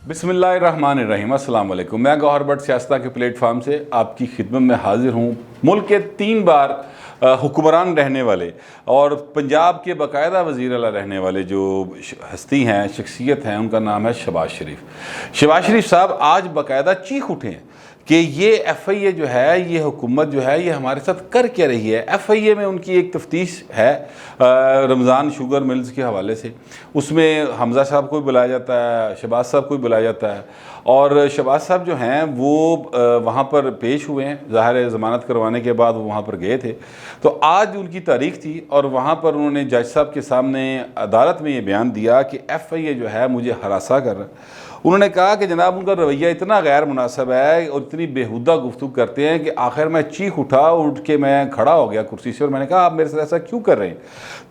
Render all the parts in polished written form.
बिस्मिल्लाहिर्रहमानिर्रहीम, अस्सलाम वालेकुम। मैं गौहर भट्ट सियासत के प्लेटफार्म से आपकी खिदमत में हाजिर हूँ। मुल्क के 3 बार हुक्मरान रहने वाले और पंजाब के बाकायदा वज़ीर आला रहने वाले जो हस्ती हैं, शख्सियत हैं, उनका नाम है शहबाज शरीफ। शहबाज शरीफ साहब आज बाकायदा चीख उठे हैं कि ये FIA जो है, ये हुकूमत जो है, ये हमारे साथ कर क्या रही है। FIA में उनकी एक तफ्तीश है रमज़ान शुगर मिल्स के हवाले से। उसमें हमज़ा साहब को भी बुलाया जाता है, शहबाज साहब को भी बुलाया जाता है और शहबाज साहब जो हैं वो वहाँ पर पेश हुए हैं। ज़ाहिर है ज़मानत करवाने के बाद वो वहाँ पर गए थे, तो आज उनकी तारीख़ थी और वहाँ पर उन्होंने जज साहब के सामने अदालत में ये बयान दिया कि FIA जो है मुझे हरासा कर रहा है। उन्होंने कहा कि जनाब उनका रवैया इतना गैर मुनासिब है और इतनी बेहुदा गुफ्तगू करते हैं कि आखिर मैं चीख उठ के मैं खड़ा हो गया कुर्सी से और मैंने कहा आप मेरे साथ ऐसा क्यों कर रहे हैं।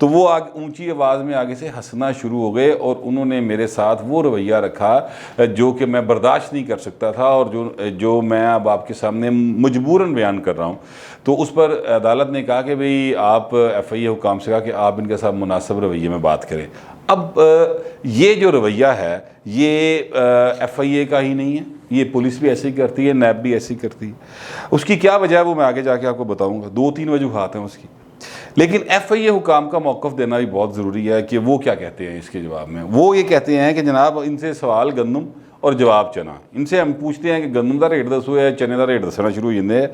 तो वो ऊंची आवाज़ में आगे से हंसना शुरू हो गए और उन्होंने मेरे साथ वो रवैया रखा जो कि मैं बर्दाश्त नहीं कर सकता था और जो मैं अब आपके सामने मजबूरन बयान कर रहा हूँ। तो उस पर अदालत ने कहा कि भाई आप FIA हुकाम से कहा कि आप इनके साथ मुनासिब रवैये में बात करें। अब ये जो रवैया है ये FIA का ही नहीं है, ये पुलिस भी ऐसे ही करती है, नैब भी ऐसे ही करती है। उसकी क्या वजह है वो मैं आगे जाके आपको बताऊंगा। 2-3 वजूहात हैं उसकी, लेकिन FIA हुकाम का मौक़िफ़ देना भी बहुत ज़रूरी है कि वो क्या कहते हैं इसके जवाब में। वो ये कहते हैं कि जनाब इनसे सवाल गंदम और जवाब चना। इनसे हम पूछते हैं कि गंदम का रेट दसो या चने का रेट दसना शुरू हो जाते।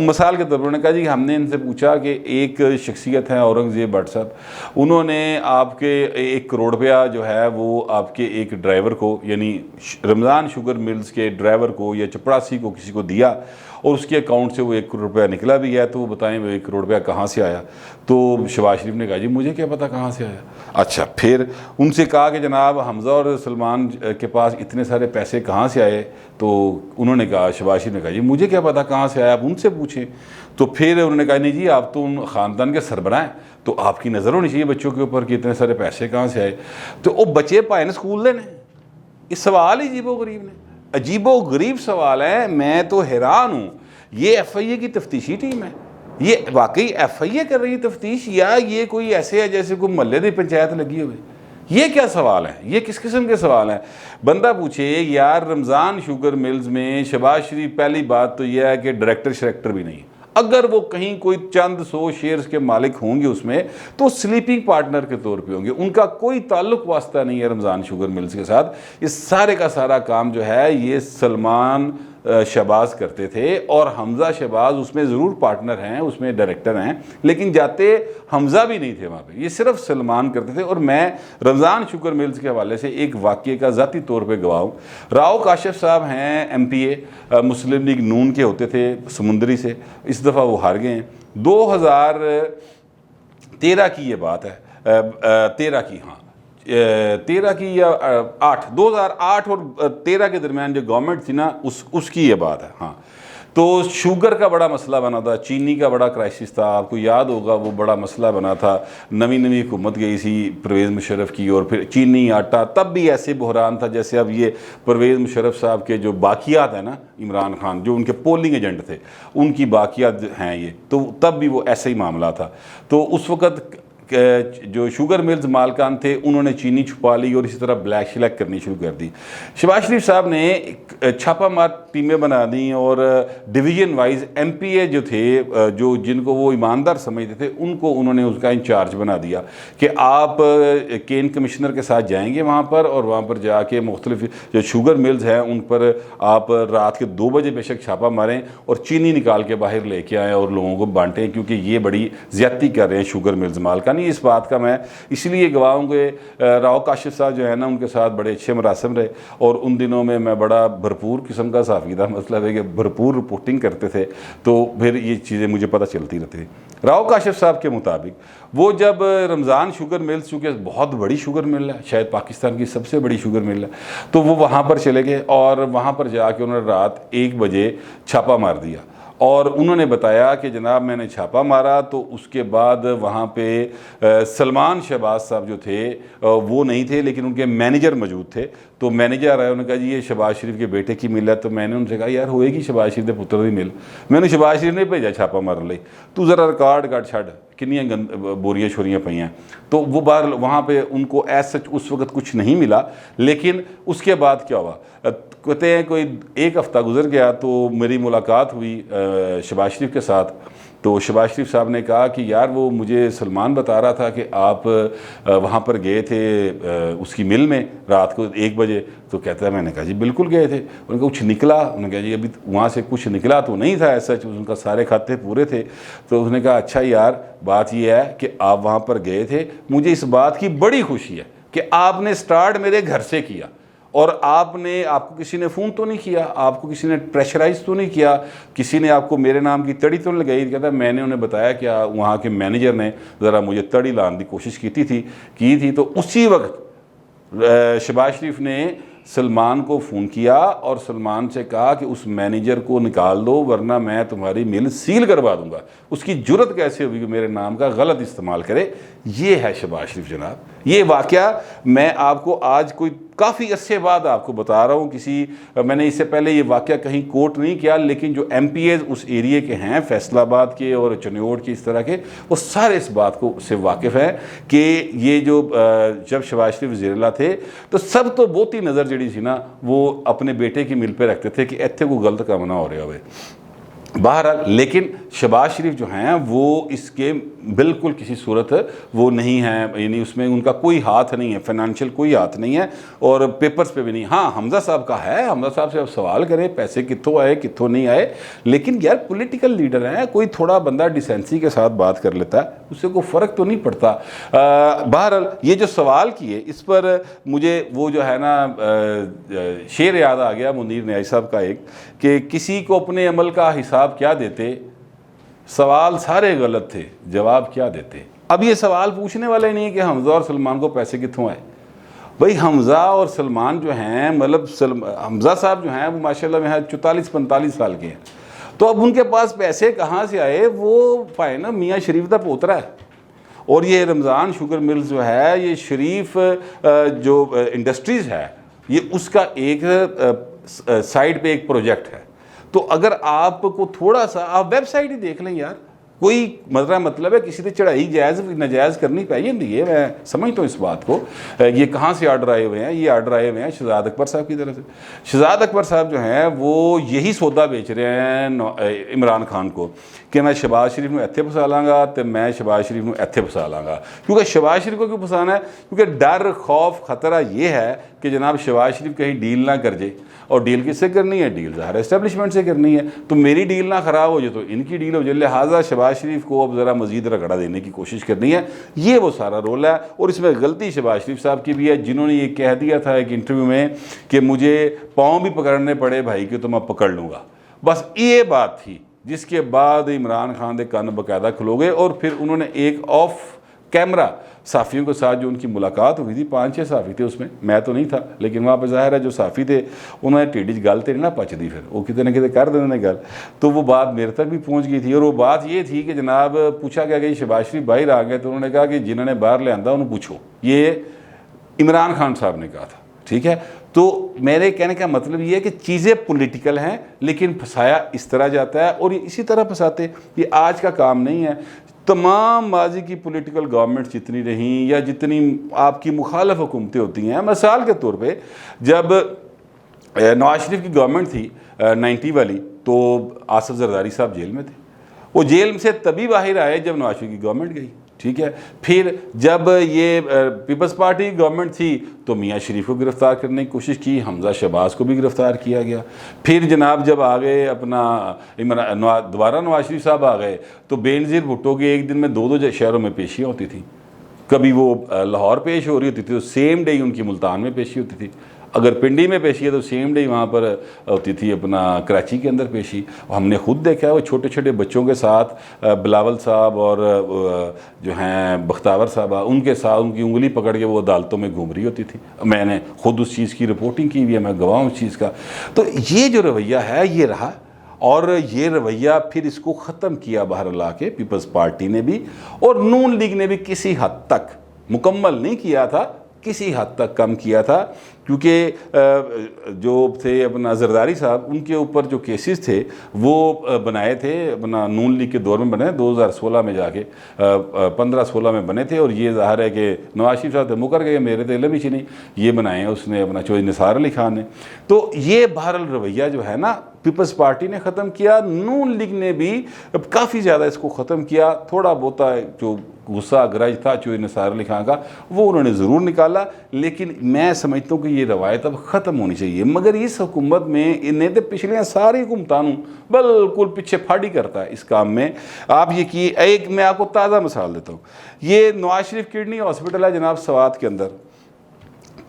मिसाल के तौर पर उन्होंने कहा जी हमने इनसे पूछा कि एक शख्सियत है औरंगज़ेब भट्ट साहब, उन्होंने आपके 1 करोड़ रुपया जो है वो आपके एक ड्राइवर को, यानी रमज़ान शुगर मिल्स के ड्राइवर को या चपड़ासी को किसी को दिया और उसके अकाउंट से वो 1 करोड़ रुपया निकला भी है। तो वो बताएं वो 1 करोड़ रुपया कहाँ से आया। तो शहबाज शरीफ ने कहा जी मुझे क्या पता कहाँ से आया। अच्छा, फिर उनसे कहा कि जनाब हमज़ा और सलमान के पास इतने सारे पैसे कहाँ से आए। तो उन्होंने कहा, शहबाज शरीफ ने कहा जी मुझे क्या पता कहाँ से आया, आप उनसे पूछें। तो फिर उन्होंने कहा नहीं जी आप तो उन ख़ानदान के सरबराह हैं, तो आपकी नज़र होनी चाहिए बच्चों के ऊपर कि इतने सारे पैसे कहाँ से आए। तो वो बच्चे पाए ने स्कूल देने, इस सवाल ही अजीबो गरीब सवाल है। मैं तो हैरान हूँ। ये FIA की तफ्तीशी टीम है, ये वाकई FIA कर रही है तफ्तीश या ये कोई ऐसे है जैसे कोई महल्ले की पंचायत लगी हुई। ये क्या सवाल है, ये किस किस्म के सवाल हैं। बंदा पूछे यार रमज़ान शुगर मिल्स में शहबाज शरीफ, पहली बात तो यह है कि डायरेक्टर भी नहीं। अगर वो कहीं कोई चंद 100 शेयर्स के मालिक होंगे उसमें तो स्लीपिंग पार्टनर के तौर पे होंगे, उनका कोई ताल्लुक वास्ता नहीं है रमज़ान शुगर मिल्स के साथ। इस सारे का सारा काम जो है ये सलमान शहबाज करते थे और हमज़ा शहबाज उसमें ज़रूर पार्टनर हैं, उसमें डायरेक्टर हैं, लेकिन जाते हमज़ा भी नहीं थे वहाँ पे, ये सिर्फ सलमान करते थे। और मैं रमज़ान शुगर मिल्स के हवाले से एक वाक़े का ज़ाती तौर पे गवाह हूँ। राव काशिफ साहब हैं MPA, मुस्लिम लीग नून के होते थे समुंदरी से, इस दफ़ा वो हार गए हैं। 2013 की ये बात है, 13 की, हाँ 13 की या 2008 और 13 के दरमियान जो गवर्नमेंट थी ना उसकी ये बात है। हाँ, तो शुगर का बड़ा मसला बना था, चीनी का बड़ा क्राइसिस था, आपको याद होगा वो बड़ा मसला बना था। नवी हुकूमत गई थी परवेज़ मुशर्रफ की और फिर चीनी आटा, तब भी ऐसे बहरान था जैसे अब ये परवेज़ मुशर्रफ साहब के जो बाकियात हैं ना, इमरान खान जो उनके पोलिंग एजेंट थे उनकी बाकियात हैं ये, तो तब भी वो ऐसे ही मामला था। तो उस वक़्त जो शुगर मिल्स मालकान थे उन्होंने चीनी छुपा ली और इसी तरह ब्लैक शिलैक करनी शुरू कर दी। शहबाज शरीफ साहब ने छापा मार टीमें बना दी और डिवीज़न वाइज MPA जो थे, जो जिनको वो ईमानदार समझते थे, उनको उन्होंने उसका इंचार्ज बना दिया कि आप केन कमिश्नर के साथ जाएंगे वहाँ पर और वहाँ पर जाके मुख्तलिफ जो शुगर मिल्स हैं उन पर आप रात के 2 बजे बेशक छापा मारें और चीनी निकाल के बाहर लेके आएँ और लोगों को बांटें, क्योंकि ये बड़ी ज़्यादती कर रहे हैं शुगर मिल्स मालकान। इस बात का मैं इसलिए गवाह हूँ कि राव काशिफ साहब जो है ना उनके साथ बड़े अच्छे मरासम रहे और उन दिनों में मैं बड़ा भरपूर किस्म का साफ़ी था, मतलब है कि भरपूर रिपोर्टिंग करते थे, तो फिर ये चीज़ें मुझे पता चलती रहती थी। राव काशिफ साहब के मुताबिक वो जब रमज़ान शुगर मिल्स, चूँकि बहुत बड़ी शुगर मिल है, शायद पाकिस्तान की सबसे बड़ी शुगर मिल है, तो वो वहाँ पर चले गए और वहाँ पर जाके उन्होंने रात 1 बजे छापा मार दिया और उन्होंने बताया कि जनाब मैंने छापा मारा तो उसके बाद वहाँ पे सलमान शहबाज साहब जो थे वो नहीं थे, लेकिन उनके मैनेजर मौजूद थे। तो मैनेजर आया, उन्होंने कहा जी ये शहबाज शरीफ के बेटे की मिल है। तो मैंने उनसे कहा यार होएगी शहबाज शरीफ के पुत्र की मिल, मैंने शहबाज शरीफ ने भेजा छापा मारन लई, तू ज़रा रिकॉर्ड कट छड़ किन्नियाँ बोरियाँ छोरियाँ पई हैं। तो वो बार वहाँ पे उनको एज सच उस वक्त कुछ नहीं मिला। लेकिन उसके बाद क्या हुआ, कहते हैं कोई 1 हफ़्ता गुजर गया तो मेरी मुलाकात हुई शहबाज शरीफ के साथ। तो शहबाज शरीफ साहब ने कहा कि यार वो मुझे सलमान बता रहा था कि आप वहाँ पर गए थे उसकी मिल में रात को 1 बजे। तो कहता है मैंने कहा जी बिल्कुल गए थे। उनका कुछ निकला? उन्होंने कहा जी अभी वहाँ से कुछ निकला तो नहीं था ऐसा, उनका सारे खाते पूरे थे। तो उसने कहा अच्छा यार बात यह है कि आप वहाँ पर गए थे, मुझे इस बात की बड़ी खुशी है कि आपने स्टार्ट मेरे घर से किया और आपको किसी ने फ़ोन तो नहीं किया, आपको किसी ने प्रेशराइज तो नहीं किया, किसी ने आपको मेरे नाम की तड़ी तो नहीं लगाई। कहता मैंने उन्हें बताया कि वहाँ के मैनेजर ने ज़रा मुझे तड़ी लाने की कोशिश की थी। तो उसी वक्त शहबाज शरीफ ने सलमान को फ़ोन किया और सलमान से कहा कि उस मैनेजर को निकाल दो वरना मैं तुम्हारी मिल सील करवा दूंगा। उसकी जुर्रत कैसे हुई कि मेरे नाम का गलत इस्तेमाल करे। ये है शहबाज शरीफ जनाब। ये वाक़या मैं आपको आज कोई काफ़ी अरसे बाद आपको बता रहा हूँ। मैंने इससे पहले ये वाक़या कहीं कोट नहीं किया, लेकिन जो MPAs उस एरिए के हैं फैसलाबाद के और चनियोड़ के इस तरह के, वो सारे इस बात को से वाकिफ़ हैं कि ये जो जब शहबाज शरीफ वज़ीर-ए-आला थे तो सब तो बहुती नज़र जड़ी सी ना वो अपने बेटे की मिल पे रखते थे कि इत्थे कोई गलत काम ना हो रहा हो। बहरहाल लेकिन शहबाज शरीफ जो हैं वो इसके बिल्कुल किसी सूरत वो नहीं है, यानी उसमें उनका कोई हाथ नहीं है, फाइनेंशियल कोई हाथ नहीं है और पेपर्स पे भी नहीं। हाँ हमज़ा साहब का है, हमज़ा साहब से आप सवाल करें पैसे कित्थों आए कित्थों नहीं आए, लेकिन यार पॉलिटिकल लीडर हैं, कोई थोड़ा बंदा डिसेंसी के साथ बात कर लेता है, उससे कोई फ़र्क तो नहीं पड़ता। बहरहाल ये जो सवाल किए इस पर मुझे वो जो है ना शेर याद आ गया मुनीर न्याज़ी साहब का एक, कि किसी को अपने अमल का हिसाब क्या देते, सवाल सारे गलत थे जवाब क्या देते। अब ये सवाल पूछने वाले नहीं कि हमज़ा और सलमान को पैसे कित्थों आए। भाई हमज़ा और सलमान जो हैं मतलब हमज़ा साहब जो हैं वो माशाल्लाह में 44-45 साल के हैं, तो अब उनके पास पैसे कहाँ से आए? वो पाए ना मियाँ शरीफ का पोतरा है और ये रमज़ान शुगर मिल्स जो है ये शरीफ जो इंडस्ट्रीज़ है ये उसका एक साइड पे एक प्रोजेक्ट है। तो अगर आपको थोड़ा सा आप वेबसाइट ही देख लें यार, कोई मतलब है किसी ने चढ़ाई जायज़ नाजायज़ करनी चाहिए नहीं है। मैं समझता हूँ इस बात को। ये कहाँ से आर्डर आए हुए हैं? ये आर्डर आए हुए हैं शहजाद अकबर साहब की तरफ से। शहजाद अकबर साहब जो हैं वो यही सौदा बेच रहे हैं इमरान खान को कि मैं शहबाज शरीफ में इत्थे फसा लाँगा तो मैं शहबाज शरीफ में इत्थे फसा लाँगा। क्योंकि शहबाज शरीफ को क्यों फसाना है? क्योंकि डर खौफ ख़तरा ये है कि जनाब शहबाज शरीफ कहीं डील ना कर जाए, और डील किससे करनी है? डील ज़ाहिर एस्टेब्लिशमेंट से करनी है। तो मेरी डील ना ख़राब हो जाए तो इनकी डील हो जाए, लिहाजा शहबाज शरीफ को अब ज़रा मज़ीद रगड़ा देने की कोशिश करनी है। ये वो सारा रोल है और इसमें गलती शहबाज शरीफ साहब की भी है, जिन्होंने ये कह दिया था एक इंटरव्यू में कि मुझे पाँव भी पकड़ने पड़े भाई कि तो मैं पकड़ लूँगा। बस ये बात थी जिसके बाद इमरान खान के कान बाकायदा खलो गए और फिर उन्होंने एक ऑफ कैमरा साफ़ियों के साथ जो उनकी मुलाकात हुई थी, 5-6 साफ़ी थे उसमें, मैं तो नहीं था, लेकिन वहाँ पर ज़ाहिर है जो साफ़ी थे उन्होंने टेढ़ी गल तो नहीं ना पचती, फिर वो कितने न कितने कर देने गल, तो वो बात मेरे तक भी पहुँच गई थी। और वो बात ये थी कि जनाब पूछा गया कि शहबाज शरीफ बाहर आ गए, तो उन्होंने कहा कि जिन्होंने बाहर ले आंदा उन्होंने पूछो, ये इमरान खान साहब ने कहा था। ठीक है, तो मेरे कहने का मतलब ये है कि चीज़ें पॉलिटिकल हैं लेकिन फंसाया इस तरह जाता है और इसी तरह फंसाते। ये आज का काम नहीं है। तमाम माजी की पॉलिटिकल गवर्नमेंट जितनी रहीं या जितनी आपकी मुखालफ हुकूमतें होती हैं, मिसाल के तौर पे जब नवाज शरीफ की गवर्नमेंट थी 90 वाली, तो आसिफ जरदारी साहब जेल में थे। वो जेल से तभी बाहर आए जब नवाज शरीफ की गवर्नमेंट गई। ठीक है, फिर जब ये पीपल्स पार्टी की गवर्नमेंट थी तो मियाँ शरीफ को गिरफ़्तार करने की कोशिश की, हमज़ा शहबाज को भी गिरफ़्तार किया गया। फिर जनाब जब आ गए अपना दोबारा नवाज शरीफ साहब आ गए तो बेनज़ीर भुट्टो के एक दिन में 2-2 शहरों में पेशियाँ होती थी। कभी वो लाहौर पेश हो रही होती थी तो सेम डे उनकी मुल्तान में पेशी होती थी, अगर पिंडी में पेशी है तो सेम डे वहाँ पर होती थी अपना कराची के अंदर पेशी। हमने खुद देखा है वो छोटे छोटे बच्चों के साथ बिलावल साहब और जो हैं बख्तावर साहब उनके साथ उनकी उंगली पकड़ के वो अदालतों में घूम रही होती थी। मैंने खुद उस चीज़ की रिपोर्टिंग की हुई है, मैं गवाह हूँ उस चीज़ का। तो ये जो रवैया है ये रहा और ये रवैया फिर इसको ख़त्म किया बहरहाल के पीपल्स पार्टी ने भी और नून लीग ने भी किसी हद तक मुकम्मल नहीं किया था, किसी हद तक कम किया था क्योंकि जो थे अपना जरदारी साहब, उनके ऊपर जो केसेस थे वो बनाए थे अपना नून लीग के दौर में बने, 2016 में जाके 15-16 में बने थे। और ये ज़ाहिर है कि नवाज शरीफ साहब तो मुकर गए, मेरे तो इल्म ही नहीं, ये बनाए हैं उसने अपना चौधरी निसार अली खान ने। तो ये बहरहाल रवैया जो है ना पीपल्स पार्टी ने ख़त्म किया, नून लीग ने भी काफ़ी ज़्यादा इसको ख़त्म किया। थोड़ा बहुता जो गुस्सा गरज था चौधरी निसार अली खान का वो उन्होंने ज़रूर निकाला, लेकिन मैं समझता हूँ कि ये रवायत अब ख़त्म होनी चाहिए। मगर इस हुकूमत में इन्हें तो पिछले सारी हुकूमतां बिल्कुल पीछे फाड़ी करता है इस काम में। आप ये कि एक मैं आपको ताज़ा मिसाल देता हूँ, ये नवाज शरीफ किडनी हॉस्पिटल है जनाब सवात के अंदर,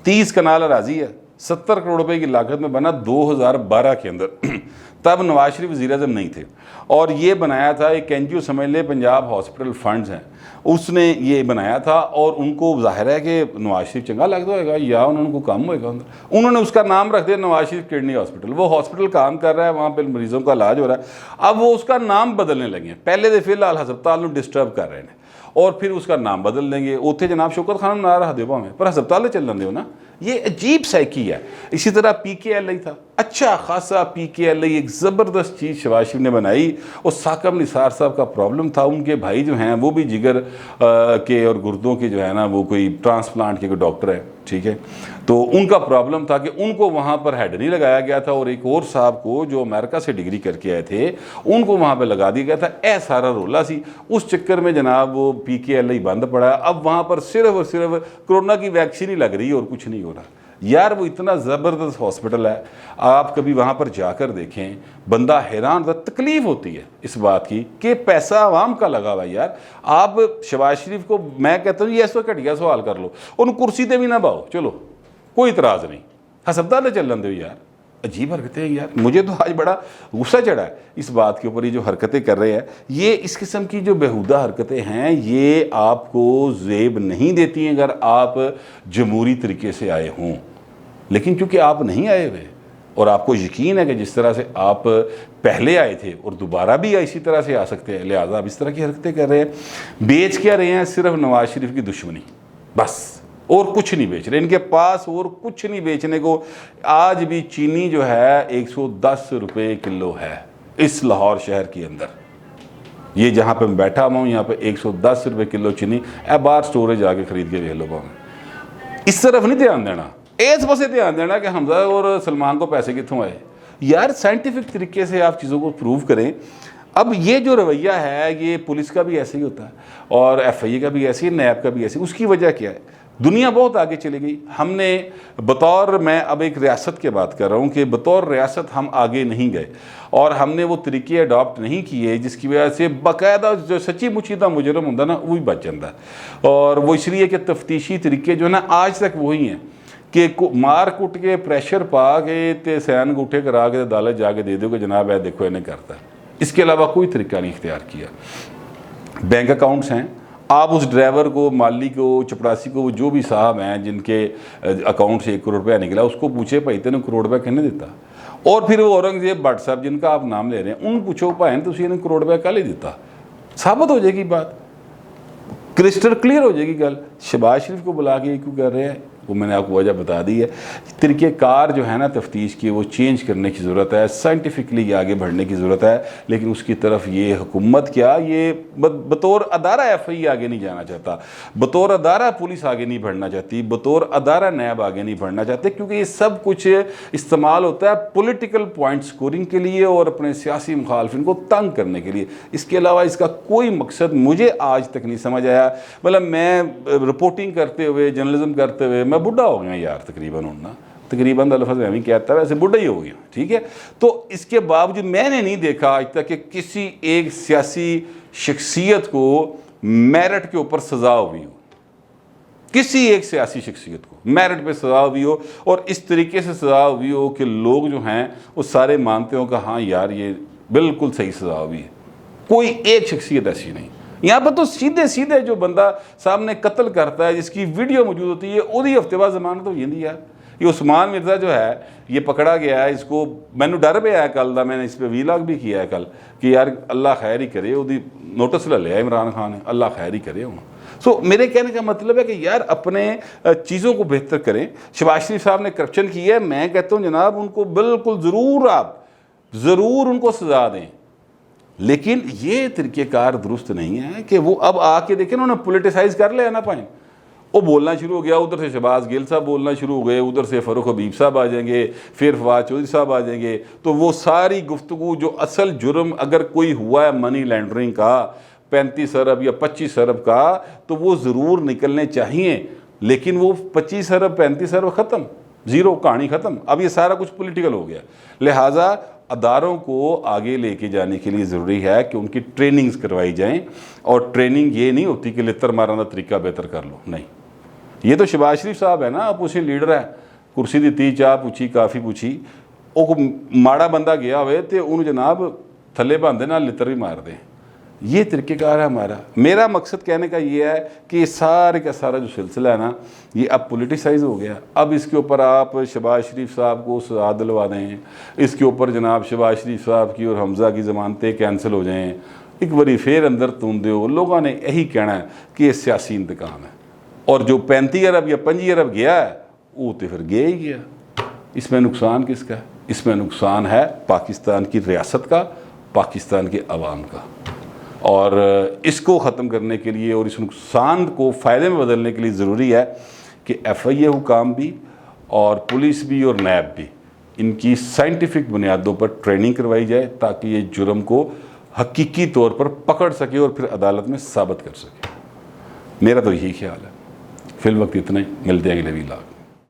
30 कनाल अराजी है, 70 करोड़ रुपए की लागत में बना 2012 के अंदर। तब नवाज शरीफ वज़ीर-ए-आज़म नहीं थे और ये बनाया था एक NGO समझ ले, पंजाब हॉस्पिटल फंड्स हैं, उसने ये बनाया था। और उनको जाहिर है कि नवाज शरीफ चंगा लगता होगा या उनको काम होगा अंदर, उन्होंने उसका नाम रख दिया नवाज शरीफ किडनी हॉस्पिटल। वो हॉस्पिटल काम कर रहा है, वहाँ पर मरीजों का इलाज हो रहा है। अब वो उसका नाम बदलने लगे हैं, पहले तो फिलहाल हस्पताल में डिस्टर्ब कर रहे हैं और फिर उसका नाम बदल देंगे। उत्थे जनाब शौकत खान ना रहा दे भावें पर हस्पताल चलन दो ना, ये अजीब साइकी है। इसी तरह PKLI था, अच्छा खासा PKLI एक ज़बरदस्त चीज़ शहबाज शरीफ ने बनाई। और साकब निसार साहब का प्रॉब्लम था, उनके भाई जो हैं वो भी जिगर के और गुर्दों के जो है ना वो कोई ट्रांसप्लांट के कोई डॉक्टर है, ठीक है। तो उनका प्रॉब्लम था कि उनको वहाँ पर हेड नहीं लगाया गया था और एक और साहब को जो अमेरिका से डिग्री करके आए थे उनको वहाँ पर लगा दिया गया था। ऐसा सारा रोला सी, उस चक्कर में जनाब वो PKLI बंद पड़ा। अब वहाँ पर सिर्फ और सिर्फ कोरोना की वैक्सीन ही लग रही है और कुछ नहीं हो रहा। यार वो इतना ज़बरदस्त हॉस्पिटल है, आप कभी वहाँ पर जाकर देखें, बंदा हैरान होता, तकलीफ़ होती है इस बात की कि पैसा आवाम का लगा हुआ है। यार आप शहबाज शरीफ को मैं कहता हूँ ये ऐसा घटिया सवाल कर लो, उन कुर्सी पर भी ना बाओ, चलो कोई इतराज़ नहीं, हस्पताल चलन दो। यार अजीब हरकतें हैं यार, मुझे तो आज बड़ा गुस्सा चढ़ा है इस बात के ऊपर। ये जो हरकतें कर रहे हैं, ये इस किस्म की जो बेहुदा हरकतें हैं, ये आपको ज़ेब नहीं देती हैं अगर आप जमहूरी तरीके से आए हों। लेकिन क्योंकि आप नहीं आए हुए और आपको यकीन है कि जिस तरह से आप पहले आए थे और दोबारा भी इसी तरह से आ सकते हैं, लिहाजा आप इस तरह की हरकतें कर रहे हैं। बेच क्या रहे हैं? सिर्फ नवाज शरीफ की दुश्मनी, बस, और कुछ नहीं बेच रहे। इनके पास और कुछ नहीं बेचने को। आज भी चीनी जो है 110 रुपये किलो है इस लाहौर शहर के अंदर। ये जहाँ पे मैं बैठा हुआ हूँ यहाँ पे 110 रुपये किलो चीनी बाहर स्टोरेज आके खरीद के देख लो पाऊँ। इस तरफ नहीं ध्यान देना, इस पास ध्यान देना कि हमजा और सलमान को पैसे कितों आए। यार साइंटिफिक तरीके से आप चीज़ों को प्रूव करें। अब ये जो रवैया है ये पुलिस का भी ऐसे ही होता है और FIA का भी ऐसे ही, नैब का भी ऐसे। उसकी वजह क्या है? दुनिया बहुत आगे चली गई। हमने बतौर, मैं अब एक रियासत की बात कर रहा हूँ कि बतौर रियासत हम आगे नहीं गए और हमने वो तरीके अडॉप्ट नहीं किए जिसकी वजह से बाकायदा जो सच्ची मुचीदा मुजरम होता ना वो भी बच जाता है। और वो इसलिए कि तफ्तीशी तरीके जो है ना आज तक वही हैं कि मार कुट के प्रेशर पा के ते सैन अंगूठे करा के अदालत जाके दे दो कि जनाब है देखो इन्हें करता है। इसके अलावा कोई तरीका नहीं इख्तियार किया। बैंक अकाउंट्स हैं, आप उस ड्राइवर को, माली को, चपरासी को, जो भी साहब हैं जिनके अकाउंट से 1 करोड़ रुपया निकला, उसको पूछे भाई तेने करोड़ रुपया कहने देता। और फिर वो औरंगजेब भट्ट साहब जिनका आप नाम ले रहे हैं उन पूछो भाई तुम इन्हें करोड़ रुपया कल ही देता, साबित हो जाएगी बात, क्रिस्टल क्लियर हो जाएगी गल। शहबाज शरीफ को बुला के क्यों कर रहे हैं वो मैंने आपको वजह बता दी है। तरीक़ेकार जो है ना तफ्तीश की वो चेंज करने की ज़रूरत है, साइंटिफिकली आगे बढ़ने की ज़रूरत है। लेकिन उसकी तरफ ये हुकूमत क्या, ये बतौर अदारा FIA आगे नहीं जाना चाहता, बतौर अदारा पुलिस आगे नहीं बढ़ना चाहती, बतौर अदारा नैब आगे नहीं बढ़ना चाहते, क्योंकि ये सब कुछ इस्तेमाल होता है पॉलिटिकल पॉइंट स्कोरिंग के लिए और अपने सियासी मुखालफिन को तंग करने के लिए। इसके अलावा इसका कोई मकसद मुझे आज तक नहीं समझ आया। मतलब मैं रिपोर्टिंग करते हुए, जर्नलिज्म करते हुए मैं बुढ़ा हो गया यार, तकरीबन लफ्ज़ में भी कहता है वैसे बुढ़ा ही हो गया, ठीक है। तो इसके बावजूद मैंने नहीं देखा आज तक कि किसी एक सियासी शख्सियत को मेरिट के ऊपर सजा हुई हो, किसी एक सियासी शख्सियत को मेरिट पे सजा हुई हो और इस तरीके से सजा हुई हो कि लोग जो हैं वो सारे मानते हो कि हाँ यार ये बिल्कुल सही सजा हुई है। कोई एक शख्सियत ऐसी नहीं। यहाँ पर तो सीधे सीधे जो बंदा सामने कत्ल करता है जिसकी वीडियो मौजूद होती है उदी हफ्ते बाद जमानत हो जाती है। ये उस्मान मिर्ज़ा जो है ये पकड़ा गया है, इसको मैंने डर पे आया कल का, मैंने इस पर वीलॉग भी किया है कल कि यार अल्लाह खैर ही करे, उदी नोटिस ले लिया इमरान खान ने, अल्लाह खैर ही करे। मेरे कहने का मतलब है कि यार अपने चीज़ों को बेहतर करें। शहबाज शरीफ साहब ने करप्शन किया है, मैं कहता हूँ जनाब उनको बिल्कुल ज़रूर उनको सज़ा दें, लेकिन ये तरीक़ेकार दुरुस्त नहीं है कि वो अब आके देखें उन्होंने पोलिटिसाइज़ कर लिया ना पाए, वो बोलना शुरू हो गया, उधर से शहबाज गिल साहब बोलना शुरू हो गए, उधर से फ़ारूक हबीब साहब आ जाएंगे, फिर फवाद चौधरी साहब आ जाएंगे, तो वो सारी गुफ्तगू जो असल जुर्म अगर कोई हुआ है मनी लॉन्ड्रिंग का 35 अरब या 25 अरब का, तो वो ज़रूर निकलने चाहिए, लेकिन वो 25 अरब 35 अरब ख़त्म, ज़ीरो, कहानी ख़त्म। अब ये सारा कुछ पॉलिटिकल हो गया, लिहाजा अदारों को आगे लेके जाने के लिए ज़रूरी है कि उनकी ट्रेनिंग्स करवाई जाएं, और ट्रेनिंग ये नहीं होती कि लितर मारने का तरीका बेहतर कर लो, नहीं। ये तो शहबाज शरीफ साहब है ना, अपोजिशन लीडर है, कुर्सी दी चाह पूछी काफ़ी पूछी, वो माड़ा बंदा गया हुए तो उन्होंने जनाब थले बंदे ना लितर भी मार दें, ये तरीक़ेकार है हमारा। मेरा मकसद कहने का ये है कि सारे का सारा जो सिलसिला है ना, ये अब पोलिटिसाइज़ हो गया। अब इसके ऊपर आप शहबाज शरीफ साहब को सज़ा दिलवा दें, इसके ऊपर जनाब शहबाज शरीफ साहब की और हमज़ा की ज़मानतें कैंसिल हो जाएँ, एक बारी फिर अंदर तुम दो, लोगों ने यही कहना है कि ये सियासी इंतकाम है, और जो 35 अरब या 25 अरब गया है वो तो फिर गया ही गया। इसमें नुकसान किसका है? इसमें नुकसान है पाकिस्तान की रियासत का, पाकिस्तान के अवाम का, और इसको ख़त्म करने के लिए और इस नुकसान को फ़ायदे में बदलने के लिए ज़रूरी है कि FIA हुकाम भी और पुलिस भी और नैब भी इनकी साइंटिफिक बुनियादों पर ट्रेनिंग करवाई जाए, ताकि ये जुर्म को हकीकी तौर पर पकड़ सके और फिर अदालत में साबित कर सके। मेरा तो यही ख्याल है। फिल वक्त इतना ही, मिलते हैं अगले व्लॉग।